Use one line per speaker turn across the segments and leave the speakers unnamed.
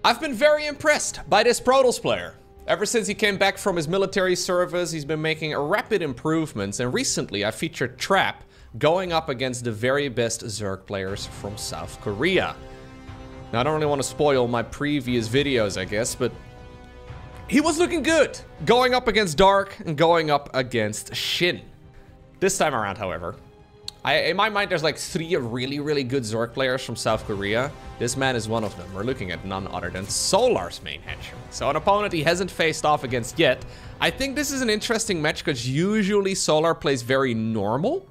I've been very impressed by this Protoss player. Ever since he came back from his military service, he's been making rapid improvements, and recently I featured Trap going up against the very best Zerg players from South Korea. Now, I don't really want to spoil my previous videos, I guess, but he was looking good, going up against Dark and going up against Shin. This time around, however, in my mind, there's like 3 really, really good Zerg players from South Korea. This man is one of them. We're looking at none other than Solar's main henchman. So an opponent he hasn't faced off against yet. I think this is an interesting match because usually Solar plays very normal.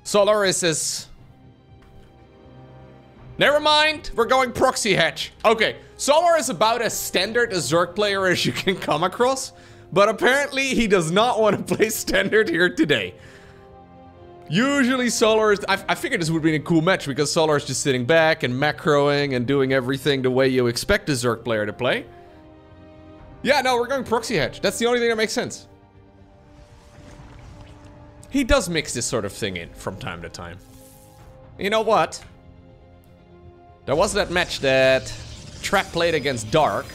Solar is his... Never mind, we're going proxy hatch. Okay, Solar is about as standard a Zerg player as you can come across, but apparently he does not want to play standard here today. Usually Solar is... I figured this would be a cool match because Solar is just sitting back and macroing and doing everything the way you expect a Zerg player to play. Yeah, no, we're going proxy hatch. That's the only thing that makes sense. He does mix this sort of thing in from time to time. You know what? There was that match that Trap played against Dark,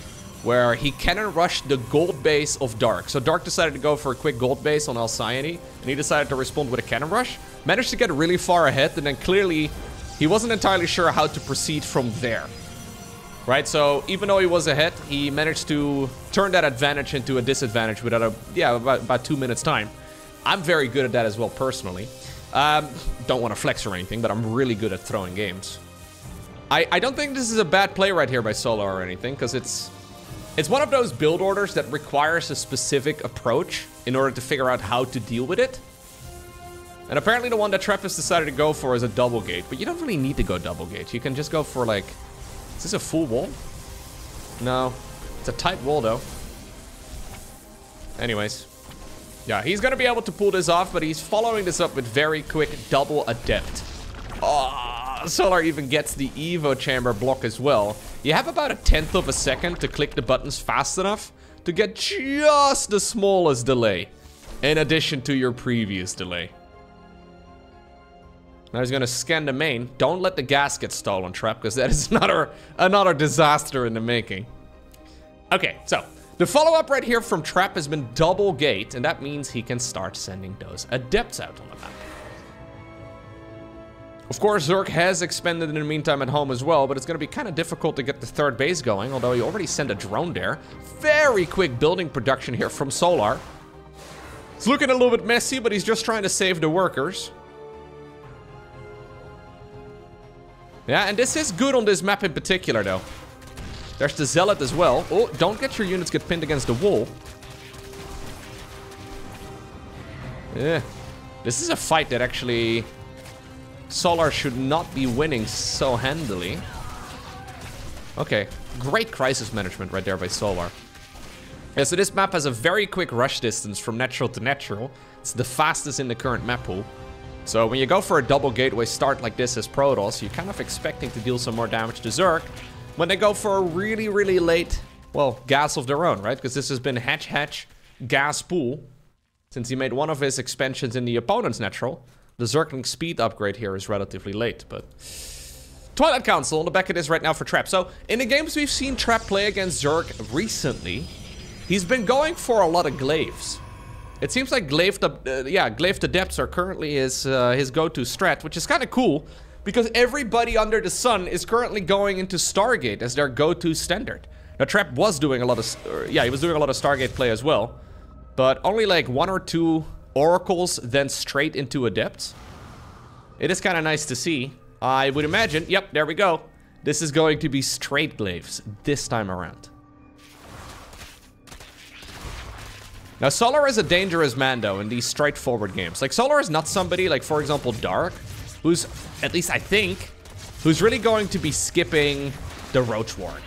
where he cannon rushed the gold base of Dark. So Dark decided to go for a quick gold base on Alcyone, and he decided to respond with a cannon rush. Managed to get really far ahead, and then clearly he wasn't entirely sure how to proceed from there. Right, so even though he was ahead, he managed to turn that advantage into a disadvantage without about 2 minutes time. I'm very good at that as well, personally. Don't want to flex or anything, but I'm really good at throwing games. I don't think this is a bad play right here by Solar or anything, because it's one of those build orders that requires a specific approach in order to figure out how to deal with it. And apparently the one that Trap has decided to go for is a double gate, but you don't really need to go double gate. You can just go for like... Is this a full wall? No. It's a tight wall though. Anyways. Yeah, he's gonna be able to pull this off, but he's following this up with very quick double adept. Oh, Solar even gets the Evo chamber block as well. You have about 1/10 of a second to click the buttons fast enough to get just the smallest delay, in addition to your previous delay. Now he's gonna scan the main. Don't let the gas get stolen, Trap, because that is another disaster in the making. Okay, so the follow-up right here from Trap has been double gate, and that means he can start sending those adepts out on the map. Of course, Zerg has expanded in the meantime at home as well, but it's going to be kind of difficult to get the third base going, although he already sent a drone there. Very quick building production here from Solar. It's looking a little bit messy, but he's just trying to save the workers. Yeah, and this is good on this map in particular, though. There's the Zealot as well. Oh, don't get your units get pinned against the wall. Yeah. This is a fight that actually... Solar should not be winning so handily. Okay, great crisis management right there by Solar. Yeah, so this map has a very quick rush distance from natural to natural. It's the fastest in the current map pool. So when you go for a double gateway start like this as Protoss, you're kind of expecting to deal some more damage to Zerg. When they go for a really, really late, well, gas of their own, right? Because this has been hatch gas pool since he made one of his expansions in the opponent's natural. The Zergling speed upgrade here is relatively late, but... Twilight Council on the back of this right now for Trap. So, in the games we've seen Trap play against Zerg recently, he's been going for a lot of glaives. It seems like glaive adepts are currently his go-to strat, which is kind of cool, because everybody under the sun is currently going into Stargate as their go-to standard. Now, Trap was doing a lot of... he was doing a lot of Stargate play as well, but only like 1 or 2... Oracles, then straight into Adepts. It is kind of nice to see. I would imagine, yep, there we go. This is going to be straight glaives this time around. Now, Solar is a dangerous man, though, in these straightforward games. Like, Solar is not somebody, like, for example, Dark, who's, at least I think, who's really going to be skipping the Roach Warren.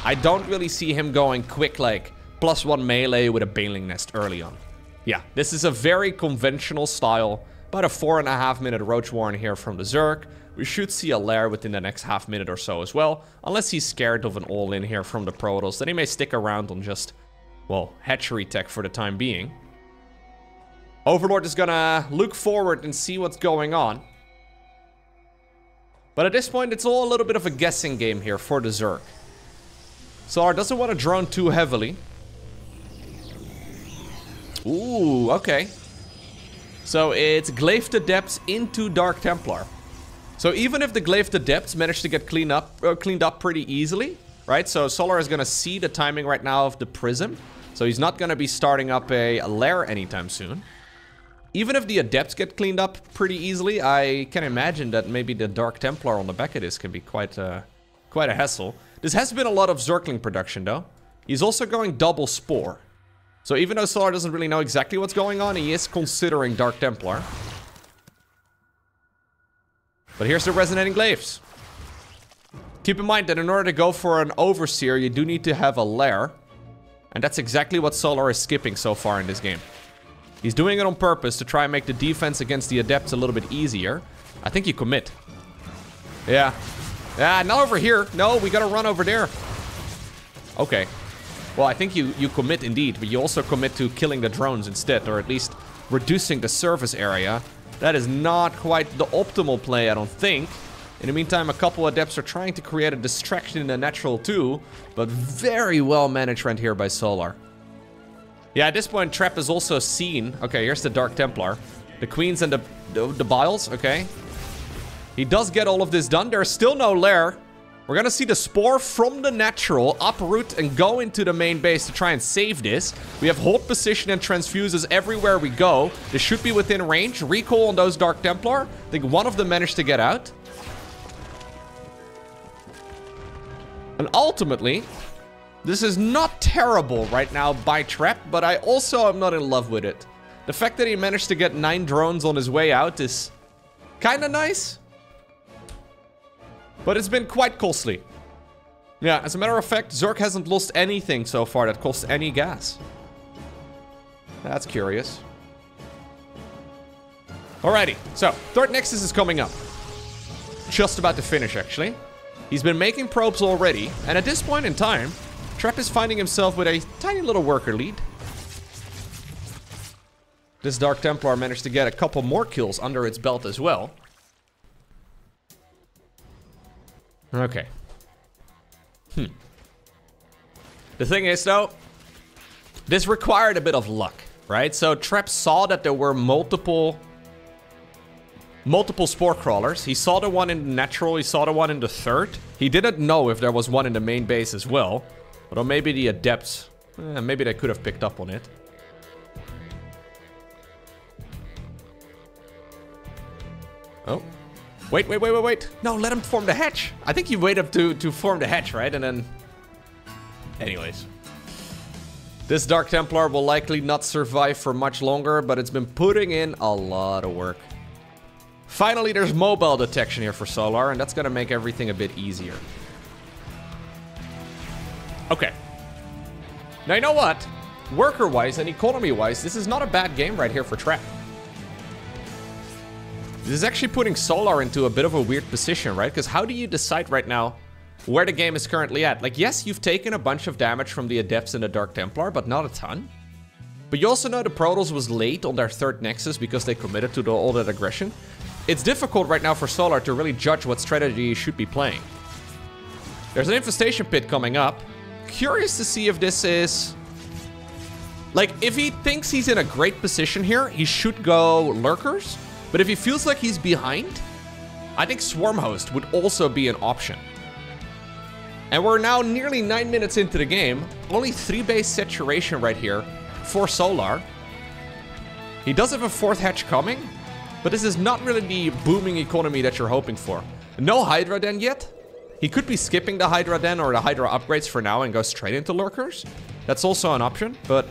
I don't really see him going quick, like, +1 melee with a Baneling Nest early on. Yeah, this is a very conventional style. About a 4.5 minute Roach Warren here from the Zerg. We should see a lair within the next half minute or so as well. Unless he's scared of an all-in here from the Protoss, then he may stick around on just, well, hatchery tech for the time being. Overlord is gonna look forward and see what's going on. But at this point, it's all a little bit of a guessing game here for the Zerg. Solar doesn't want to drone too heavily. Ooh, okay. So it's Glaive Adepts into Dark Templar. So even if the Glaive Adepts manage to get cleaned up pretty easily, right? So Solar is going to see the timing right now of the Prism. So he's not going to be starting up a lair anytime soon. Even if the Adepts get cleaned up pretty easily, I can imagine that maybe the Dark Templar on the back of this can be quite a hassle. This has been a lot of Zergling production, though. He's also going double Spore. So even though Solar doesn't really know exactly what's going on, he is considering Dark Templar. But here's the Resonating Glaives. Keep in mind that in order to go for an Overseer, you do need to have a lair. And that's exactly what Solar is skipping so far in this game. He's doing it on purpose to try and make the defense against the Adepts a little bit easier. I think you commit. Yeah. Yeah, not over here. No, we gotta run over there. Okay. Well, I think you commit indeed, but you also commit to killing the drones instead, or at least reducing the surface area. That is not quite the optimal play, I don't think. In the meantime, a couple Adepts are trying to create a distraction in the natural too, but very well managed right here by Solar. Yeah, at this point, Trap is also seen. Okay, here's the Dark Templar. The Queens and the Biles, okay. He does get all of this done. There's still no lair. We're gonna see the Spore from the natural uproot and go into the main base to try and save this. We have hold position and transfuses everywhere we go. This should be within range. Recall on those Dark Templar. I think one of them managed to get out. And ultimately, this is not terrible right now by Trap, but I also am not in love with it. The fact that he managed to get 9 drones on his way out is kind of nice. But it's been quite costly. Yeah, as a matter of fact, Zerg hasn't lost anything so far that costs any gas. That's curious. Alrighty, so third Nexus is coming up. Just about to finish, actually. He's been making probes already, and at this point in time, Trap is finding himself with a tiny little worker lead. This Dark Templar managed to get a couple more kills under its belt as well. Okay. The thing is, though, this required a bit of luck, right? So Trap saw that there were multiple Spore Crawlers. He saw the one in the natural, he saw the one in the third. He didn't know if there was one in the main base as well. Although maybe the Adepts, maybe they could have picked up on it. Oh. Wait. No, let him form the hatch. I think you wait up to form the hatch, right? And then... Anyways. This Dark Templar will likely not survive for much longer, but it's been putting in a lot of work. Finally, there's mobile detection here for Solar, and that's gonna make everything a bit easier. Okay. Now, you know what? Worker-wise and economy-wise, this is not a bad game right here for Trap. This is actually putting Solar into a bit of a weird position, right? Because how do you decide right now where the game is currently at? Like, yes, you've taken a bunch of damage from the Adepts and the Dark Templar, but not a ton. But you also know the Protoss was late on their third Nexus because they committed to all that aggression. It's difficult right now for Solar to really judge what strategy he should be playing. There's an Infestation Pit coming up. Curious to see if this is... Like, if he thinks he's in a great position here, he should go Lurkers. But if he feels like he's behind, I think Swarm Host would also be an option. And we're now nearly 9 minutes into the game. Only 3 base saturation right here for Solar. He does have a 4th hatch coming, but this is not really the booming economy that you're hoping for. No Hydra Den yet. He could be skipping the Hydra Den or the Hydra upgrades for now and go straight into Lurkers. That's also an option, but...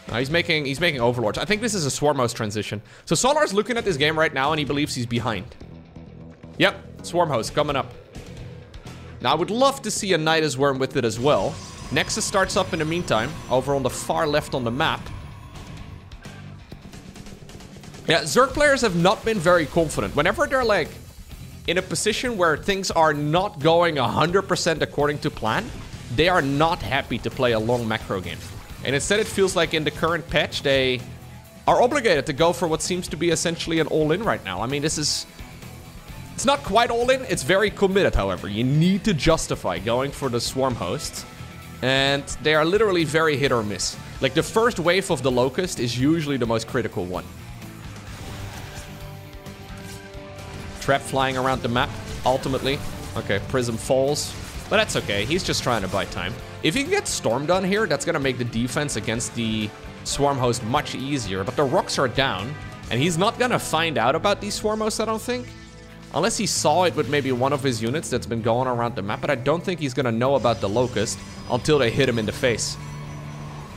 No, he's making Overlords. I think this is a Swarm Host transition. So Solar's looking at this game right now and he believes he's behind. Yep, Swarm Host coming up. Now I would love to see a Nidus Worm with it as well. Nexus starts up in the meantime, over on the far left on the map. Yeah, Zerg players have not been very confident. Whenever they're like in a position where things are not going 100% according to plan, they are not happy to play a long macro game. And instead it feels like in the current patch, they are obligated to go for what seems to be essentially an all-in right now. I mean, this is It's not quite all in. It's very committed, however. You need to justify going for the swarm hosts. And they are literally very hit or miss. Like, the first wave of the Locust is usually the most critical one. Trap flying around the map, ultimately. Okay, Prism falls. But that's okay. He's just trying to buy time. If he can get Storm done here, that's going to make the defense against the Swarm Host much easier. But the rocks are down. And he's not going to find out about these Swarm Hosts, I don't think. Unless he saw it with maybe one of his units that's been going around the map. But I don't think he's going to know about the Locust until they hit him in the face.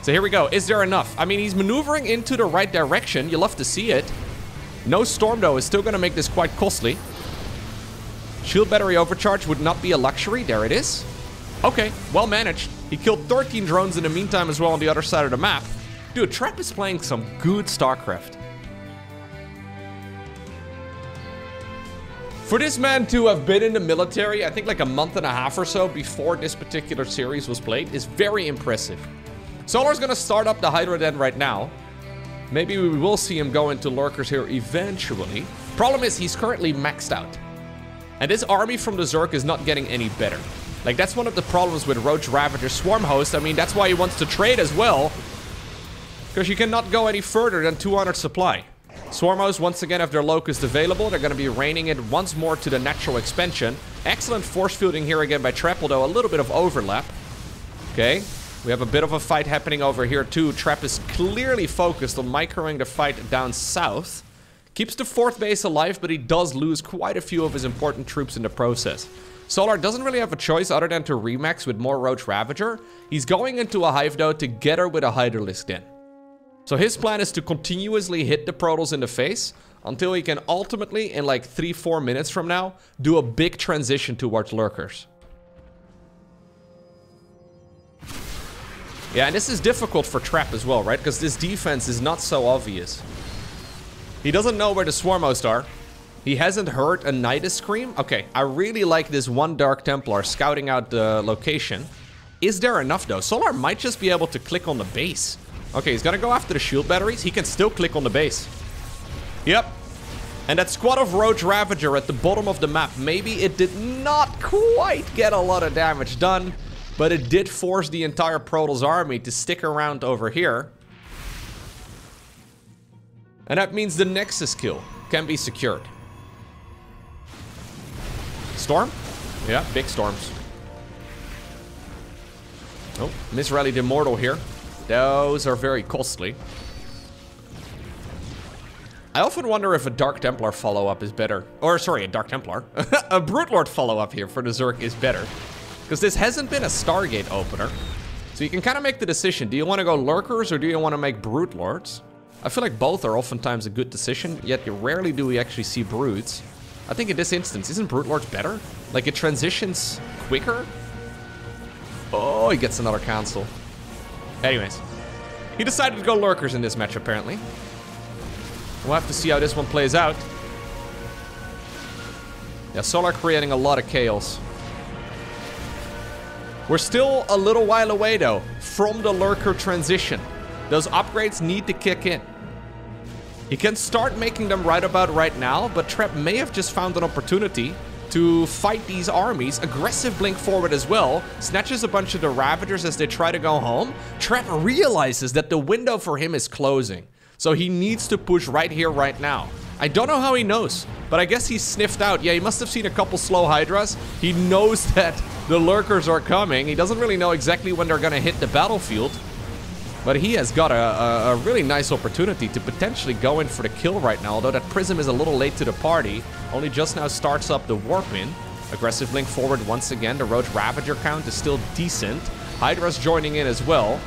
So here we go. Is there enough? I mean, he's maneuvering into the right direction. You love to see it. No Storm, though, is still going to make this quite costly. Shield battery overcharge would not be a luxury. There it is. Okay, well managed. He killed 13 drones in the meantime as well on the other side of the map. Dude, Trap is playing some good StarCraft. For this man to have been in the military, I think like a month and a half or so before this particular series was played, is very impressive. Solar's gonna start up the Hydra Den right now. Maybe we will see him go into lurkers here eventually. Problem is, he's currently maxed out. And this army from the Zerg is not getting any better. Like, that's one of the problems with Roach Ravager Swarm Host. I mean, that's why he wants to trade as well. Because you cannot go any further than 200 supply. Swarm Hosts, once again, have their Locust available. They're going to be raining it once more to the natural expansion. Excellent force fielding here again by Trap, although a little bit of overlap. Okay, we have a bit of a fight happening over here too. Trap is clearly focused on microing the fight down south. Keeps the 4th base alive, but he does lose quite a few of his important troops in the process. Solar doesn't really have a choice other than to remax with more Roach Ravager. He's going into a Hive, though, together with a Hydralisk Den. So his plan is to continuously hit the Protoss in the face until he can ultimately, in like 3-4 minutes from now, do a big transition towards lurkers. Yeah, and this is difficult for Trap as well, right? Because this defense is not so obvious. He doesn't know where the Swarm Hosts are. He hasn't heard a Nidus scream. Okay, I really like this one Dark Templar scouting out the location. Is there enough, though? Solar might just be able to click on the base. Okay, he's gonna go after the shield batteries. He can still click on the base. Yep. And that squad of Roach Ravager at the bottom of the map, maybe it did not quite get a lot of damage done, but it did force the entire Protoss army to stick around over here. And that means the Nexus kill can be secured. Storm? Yeah, big storms. Oh, misrallied Immortal here. Those are very costly. I often wonder if a Dark Templar follow-up is better. Or, sorry, a Dark Templar. A Brute Lord follow-up here for the Zerg is better. Because this hasn't been a Stargate opener. So you can kind of make the decision. Do you want to go Lurkers or do you want to make Brute Lords? I feel like both are oftentimes a good decision, yet rarely do we actually see Brutes. I think in this instance, isn't Brute Lords better? Like, it transitions quicker? Oh, he gets another cancel. Anyways, he decided to go Lurkers in this match, apparently. We'll have to see how this one plays out. Yeah, Solar creating a lot of chaos. We're still a little while away, though, from the Lurker transition. Those upgrades need to kick in. He can start making them right about right now, but Trap may have just found an opportunity to fight these armies. Aggressive blink forward as well. Snatches a bunch of the Ravagers as they try to go home. Trap realizes that the window for him is closing. So he needs to push right here, right now. I don't know how he knows, but I guess he's sniffed out. Yeah, he must have seen a couple slow Hydras. He knows that the Lurkers are coming. He doesn't really know exactly when they're gonna hit the battlefield. But he has got a really nice opportunity to potentially go in for the kill right now, although that Prism is a little late to the party. Only just now starts up the Warp in. Aggressive blink forward once again. The Roach Ravager count is still decent. Hydra's joining in as well.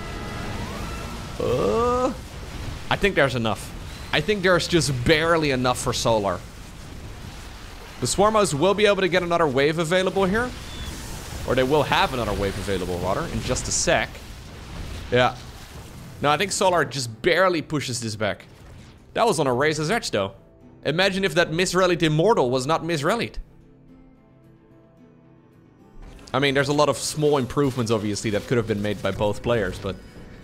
I think there's enough. I think there's just barely enough for Solar. The Swarmos will be able to get another wave available here. Or they will have another wave available, rather, in just a sec. Yeah. No, I think Solar just barely pushes this back. That was on a razor's edge, though. Imagine if that misrallied Immortal was not misrallied. I mean, there's a lot of small improvements, obviously, that could have been made by both players, but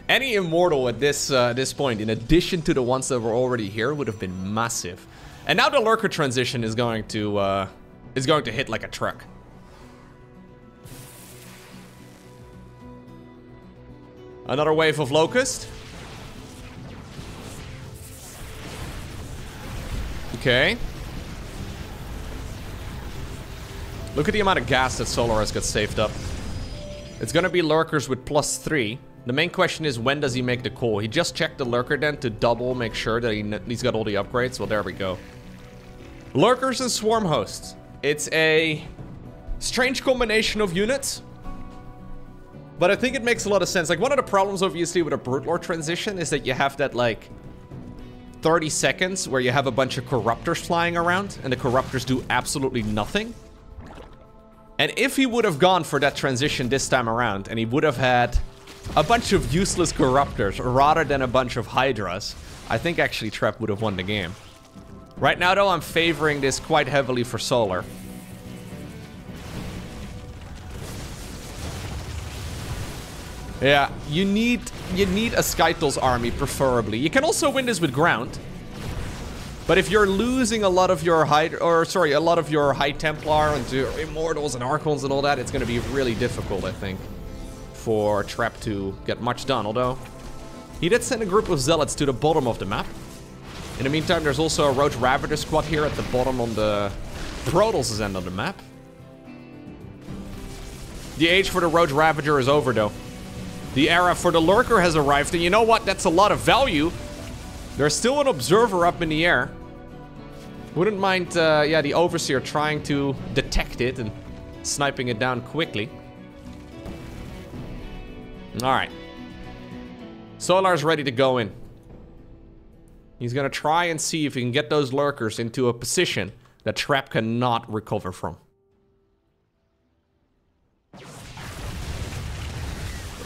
any Immortal at this point, in addition to the ones that were already here, would have been massive. And now the Lurker transition is going to is going to hit like a truck. Another wave of Locust. Okay. Look at the amount of gas that Solar has got saved up. It's gonna be lurkers with +3. The main question is, when does he make the call? He just checked the lurker den to double make sure that he's got all the upgrades. Well, there we go. Lurkers and swarm hosts. It's a strange combination of units, but I think it makes a lot of sense. Like, one of the problems, obviously, with a Brute Lord transition is that you have that, like, 30 seconds where you have a bunch of Corruptors flying around, and the Corruptors do absolutely nothing. And if he would have gone for that transition this time around, and he would have had a bunch of useless Corruptors rather than a bunch of Hydras, I think actually Trap would have won the game. Right now, though, I'm favoring this quite heavily for Solar. Yeah, you need a Skytles army, preferably. You can also win this with ground. But if you're losing a lot of your High Templar and your Immortals and Archons and all that, it's gonna be really difficult, I think, for Trap to get much done. Although, he did send a group of Zealots to the bottom of the map. In the meantime, there's also a Roach Ravager squad here at the bottom on the Protoss' end of the map. The age for the Roach Ravager is over, though. The era for the Lurker has arrived, and you know what? That's a lot of value. There's still an Observer up in the air. Wouldn't mind, yeah, the Overseer trying to detect it and sniping it down quickly. Alright. Solar's ready to go in. He's gonna try and see if he can get those Lurkers into a position that Trap cannot recover from.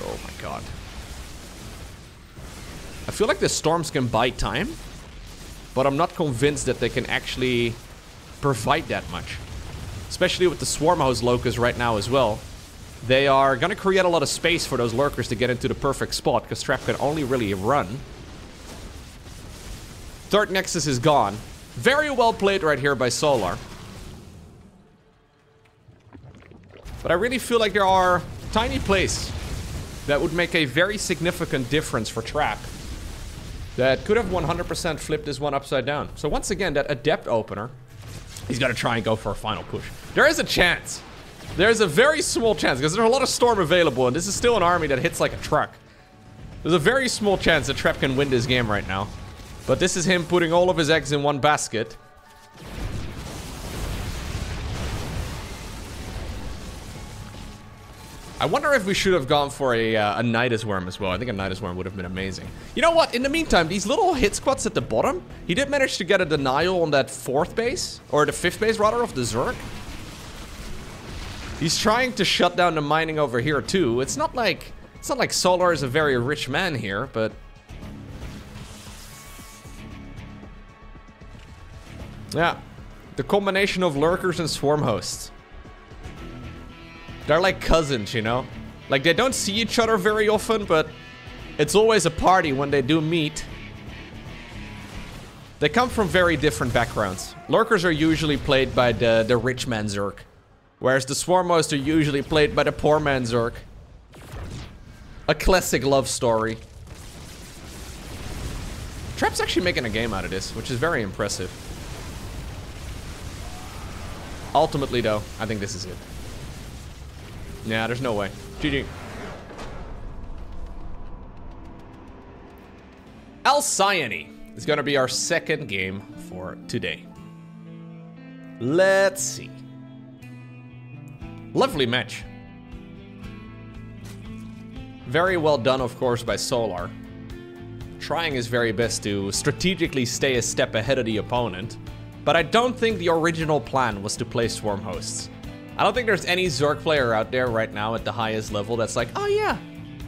Oh my god. I feel like the Storms can buy time, but I'm not convinced that they can actually provide that much. Especially with the Swarm Host Locust right now as well. They are gonna create a lot of space for those Lurkers to get into the perfect spot, because Trap can only really run. Third Nexus is gone. Very well played right here by Solar. But I really feel like there are tiny plays that would make a very significant difference for Trap. That could have 100% flipped this one upside down. So once again, that Adept opener, he's gonna try and go for a final push. There is a chance. There's a very small chance, because there's a lot of Storm available, and this is still an army that hits like a truck. There's a very small chance that Trap can win this game right now. But this is him putting all of his eggs in one basket. I wonder if we should have gone for a Nidus Worm as well. I think a Nidus Worm would have been amazing. You know what? In the meantime, these little hit squads at the bottom, he did manage to get a denial on that 4th base, or the 5th base rather, of the Zerg. He's trying to shut down the mining over here too. It's not like Solar is a very rich man here, but yeah, the combination of Lurkers and Swarm Hosts. They're like cousins, you know? Like, they don't see each other very often, but it's always a party when they do meet. They come from very different backgrounds. Lurkers are usually played by the rich man Zerg, whereas the Swarm Hosts are usually played by the poor man Zerg. A classic love story. Trap's actually making a game out of this, which is very impressive. Ultimately, though, I think this is it. Nah, there's no way. GG. Alcyone is gonna be our second game for today. Let's see. Lovely match. Very well done, of course, by Solar. Trying his very best to strategically stay a step ahead of the opponent. But I don't think the original plan was to play Swarm Hosts. I don't think there's any Zerg player out there right now at the highest level that's like, oh yeah,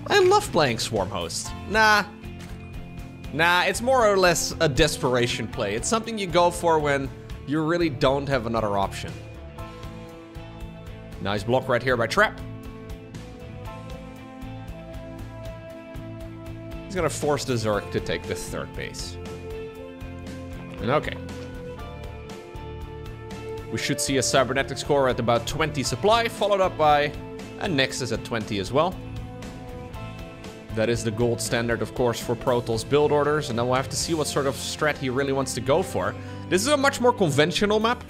I love playing Swarm Hosts. Nah. Nah, it's more or less a desperation play. It's something you go for when you really don't have another option. Nice block right here by Trap. He's gonna force the Zerg to take the 3rd base. Okay. We should see a cybernetics core at about 20 supply, followed up by a Nexus at 20 as well. That is the gold standard, of course, for Protoss build orders, and then we'll have to see what sort of strat he really wants to go for. This is a much more conventional map.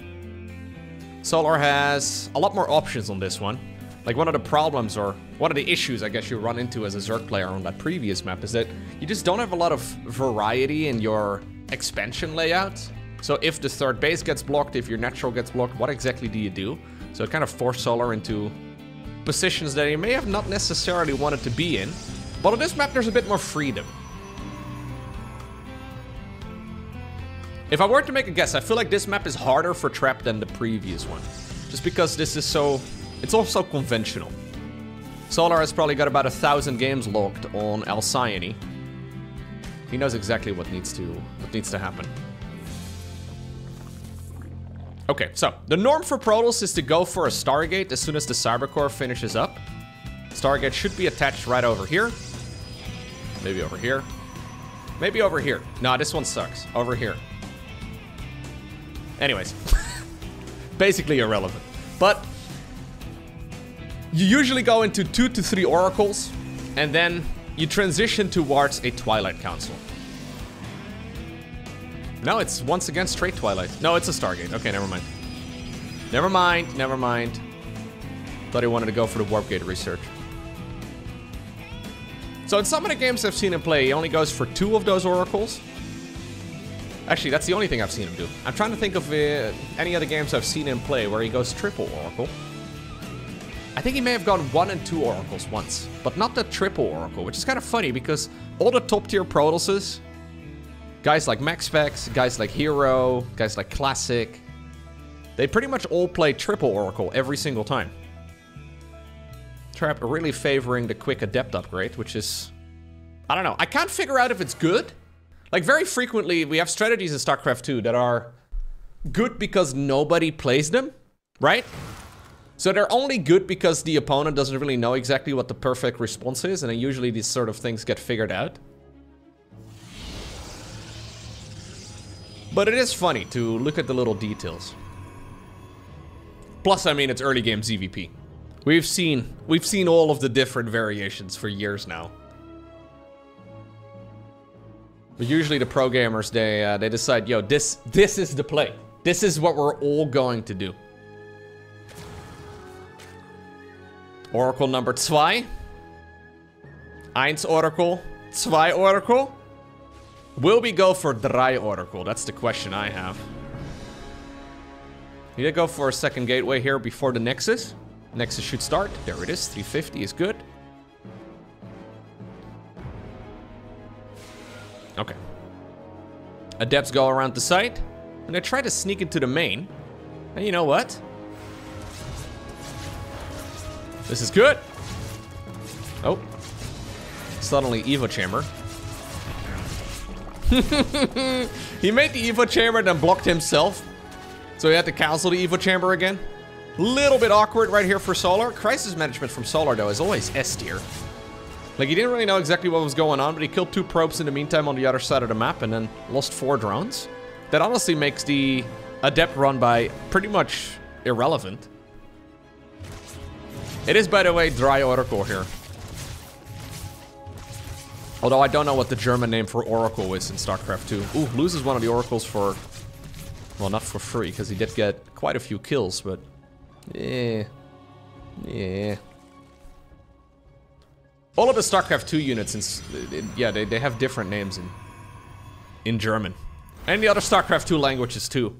Solar has a lot more options on this one. Like, one of the problems, or one of the issues I guess you run into as a Zerg player on that previous map is that you just don't have a lot of variety in your expansion layout. So if the third base gets blocked, if your natural gets blocked, what exactly do you do? So it kind of forced Solar into positions that he may have not necessarily wanted to be in. But on this map, there's a bit more freedom. If I were to make a guess, I feel like this map is harder for Trap than the previous one. Just because this is so... It's also conventional. Solar has probably got about 1,000 games logged on Alcyone. He knows exactly what needs to happen. Okay, so the norm for Protoss is to go for a Stargate as soon as the Cybercore finishes up. Stargate should be attached right over here. Maybe over here. Maybe over here. No, this one sucks. Over here. Anyways. Basically irrelevant. But you usually go into 2 to 3 oracles, and then you transition towards a Twilight Council. No, it's once again straight Twilight. No, it's a Stargate. Okay, never mind. Never mind, never mind. Thought he wanted to go for the Warp Gate research. So in some of the games I've seen him play, he only goes for 2 of those oracles. Actually, that's the only thing I've seen him do. I'm trying to think of any other games I've seen him play where he goes triple oracle. I think he may have gone 1 and 2 oracles once, but not the triple oracle, which is kind of funny because all the top tier Protosses, guys like MaxFax, guys like Hero, guys like Classic, they pretty much all play triple oracle every single time. Trap really favoring the quick adept upgrade, which is, I don't know. I can't figure out if it's good. Like, very frequently we have strategies in StarCraft 2 that are good because nobody plays them, right? So they're only good because the opponent doesn't really know exactly what the perfect response is, and then usually these sort of things get figured out. But it is funny to look at the little details. Plus, I mean, it's early game ZVP. We've seen all of the different variations for years now. But usually the pro gamers, they decide, yo, this is the play. This is what we're all going to do. Oracle number 2. 1 Oracle, 2 Oracle. Will we go for 3 Oracle? That's the question I have. Need to go for a second gateway here before the Nexus. Nexus should start. There it is. 350 is good. Okay. Adepts go around the site, and they try to sneak into the main. And you know what? This is good. Oh. Suddenly Evo Chamber. He made the Evo Chamber, then blocked himself. So he had to cancel the Evo Chamber again. Little bit awkward right here for Solar. Crisis management from Solar, though, is always S tier. Like, he didn't really know exactly what was going on, but he killed 2 probes in the meantime on the other side of the map and then lost 4 drones. That honestly makes the Adept run by pretty much irrelevant. It is, by the way, Dry Oracle here. Although I don't know what the German name for Oracle is in StarCraft 2. Ooh, loses one of the Oracles for... Well, not for free, because he did get quite a few kills, but... Yeah. All of the StarCraft 2 units, yeah, they have different names in German. And the other StarCraft 2 languages too.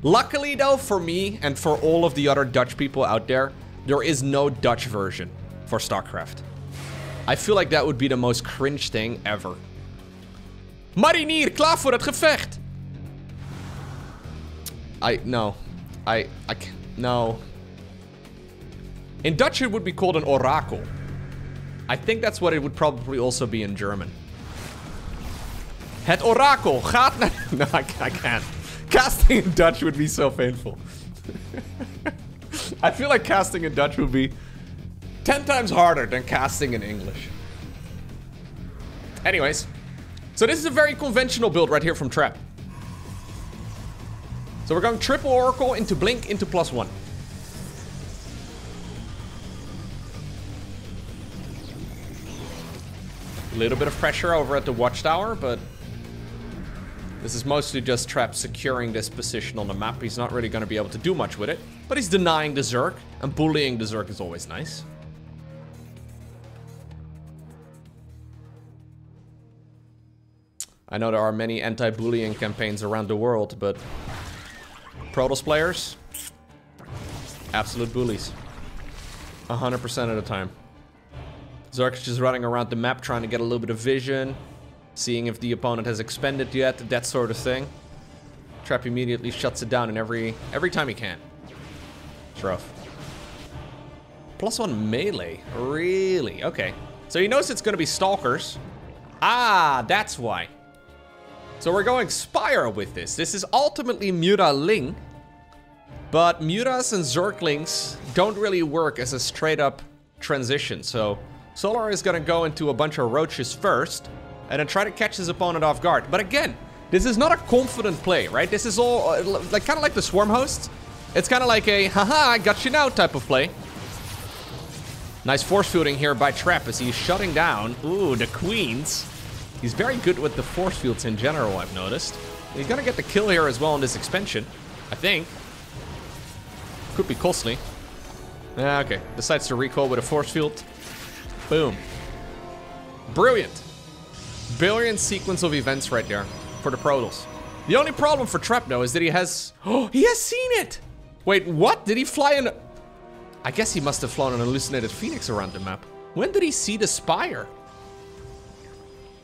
Luckily though, for me and for all of the other Dutch people out there is no Dutch version for StarCraft. I feel like that would be the most cringe thing ever. Marinier, klaar voor het gevecht! No. No. In Dutch it would be called an orakel. I think that's what it would probably also be in German. Het orakel gaat naar... No, I can't. Casting in Dutch would be so painful. I feel like casting in Dutch would be 10 times harder than casting in English. Anyways, so this is a very conventional build right here from Trap. So we're going triple Oracle into Blink into +1. A little bit of pressure over at the Watchtower, but this is mostly just Trap securing this position on the map. He's not really going to be able to do much with it, but he's denying the Zerg, and bullying the Zerg is always nice. I know there are many anti-bullying campaigns around the world, but Protoss players, absolute bullies. 100% of the time. Zerg's just running around the map trying to get a little bit of vision, seeing if the opponent has expended yet, that sort of thing. Trap immediately shuts it down in every time he can. It's rough. +1 melee, really? Okay. So he knows it's gonna be Stalkers. Ah, that's why. So we're going Spire with this. This is ultimately Muta-Ling, but Mutas and Zerglings don't really work as a straight up transition. So Solar is gonna go into a bunch of roaches first, and then try to catch his opponent off guard. But again, this is not a confident play, right? This is all like kind of like the Swarm Hosts. It's kind of like a haha, I got you now type of play. Nice force fielding here by Trap as he's shutting down. Ooh, the Queens. He's very good with the force fields in general, I've noticed. He's gonna get the kill here as well on this expansion, I think. Could be costly. Yeah, okay. Decides to recoil with a force field. Boom. Brilliant. Brilliant sequence of events right there for the Protoss. The only problem for Trap, though, is that he has... Oh, he has seen it! Wait, what? Did he fly in... I guess he must have flown an hallucinated Phoenix around the map. When did he see the Spire?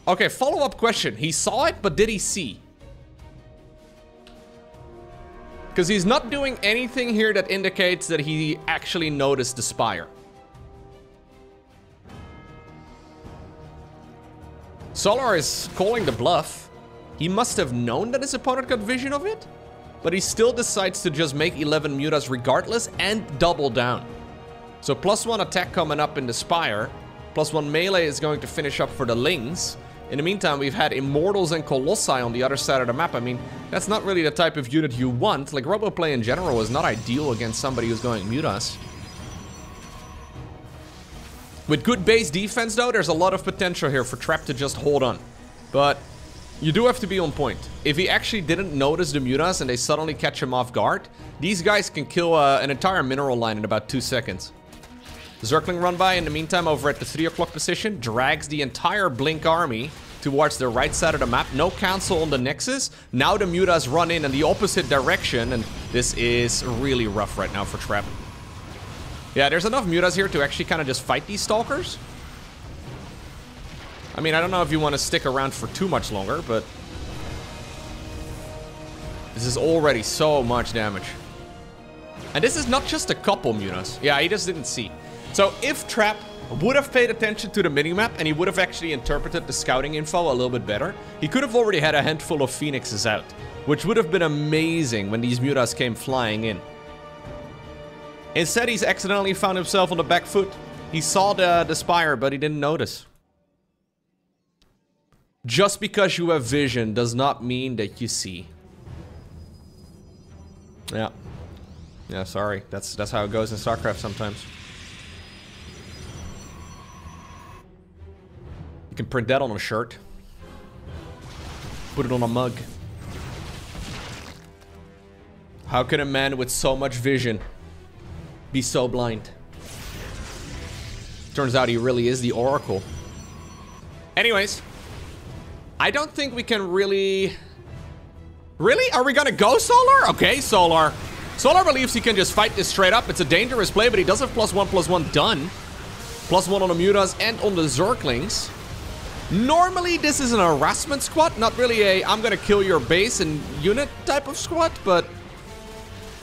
Okay, follow-up question. He saw it, but did he see? Because he's not doing anything here that indicates that he actually noticed the Spire. Solar is calling the bluff. He must have known that his opponent got vision of it, but he still decides to just make 11 Mutas regardless and double down. So +1 attack coming up in the Spire. +1 melee is going to finish up for the Lings. In the meantime, we've had Immortals and Colossi on the other side of the map. I mean, that's not really the type of unit you want. Like, Roboplay in general is not ideal against somebody who's going Mutas. With good base defense, though, there's a lot of potential here for Trap to just hold on. But you do have to be on point. If he actually didn't notice the Mutas and they suddenly catch him off guard, these guys can kill an entire mineral line in about 2 seconds. Zergling run by in the meantime over at the 3 o'clock position, drags the entire Blink army towards the right side of the map. No cancel on the Nexus. Now the Mutas run in the opposite direction, and this is really rough right now for Trap. Yeah, there's enough Mutas here to actually kind of just fight these Stalkers. I mean, I don't know if you want to stick around for too much longer, but this is already so much damage. And this is not just a couple Mutas. Yeah, he just didn't see. So if Trap would have paid attention to the minimap and he would have actually interpreted the scouting info a little bit better, he could have already had a handful of Phoenixes out, which would have been amazing when these Mutas came flying in. Instead, he's accidentally found himself on the back foot. He saw the Spire, but he didn't notice. Just because you have vision does not mean that you see. Yeah. Yeah, sorry. That's how it goes in StarCraft sometimes. You can print that on a shirt. Put it on a mug. How can a man with so much vision be so blind? Turns out he really is the Oracle. Anyways, I don't think we can really... Really? Are we gonna go Solar? Okay, Solar. Solar believes he can just fight this straight up. It's a dangerous play, but he does have +1/+1 done. +1 on the Mutas and on the Zerglings. Normally, this is an harassment squad, not really a I'm gonna kill your base and unit type of squad, but...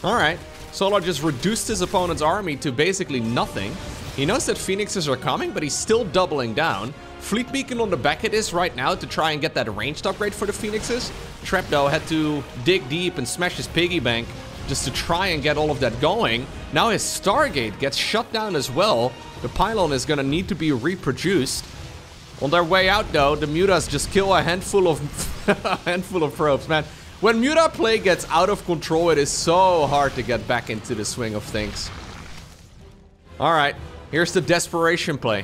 Alright. Solar just reduced his opponent's army to basically nothing. He knows that Phoenixes are coming, but he's still doubling down. Fleet Beacon on the back of this right now to try and get that ranged upgrade for the Phoenixes. Trap, though, had to dig deep and smash his piggy bank just to try and get all of that going. Now his Stargate gets shut down as well. The pylon is gonna need to be reproduced. On their way out, though, the Mutas just kill a handful of probes, man. When Muta play gets out of control, it is so hard to get back into the swing of things. Alright, here's the desperation play.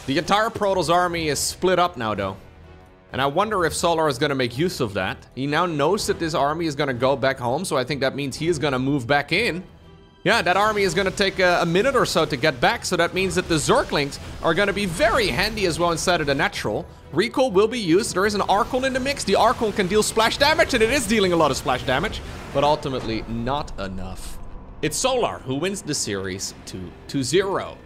The entire Protoss army is split up now, though. And I wonder if Solar is going to make use of that. He now knows that this army is going to go back home, so I think that means he is going to move back in. Yeah, that army is going to take a minute or so to get back, so that means that the Zerglings are going to be very handy as well inside of the natural. Recall will be used. There is an Archon in the mix. The Archon can deal splash damage, and it is dealing a lot of splash damage, but ultimately not enough. It's Solar who wins the series 2-0.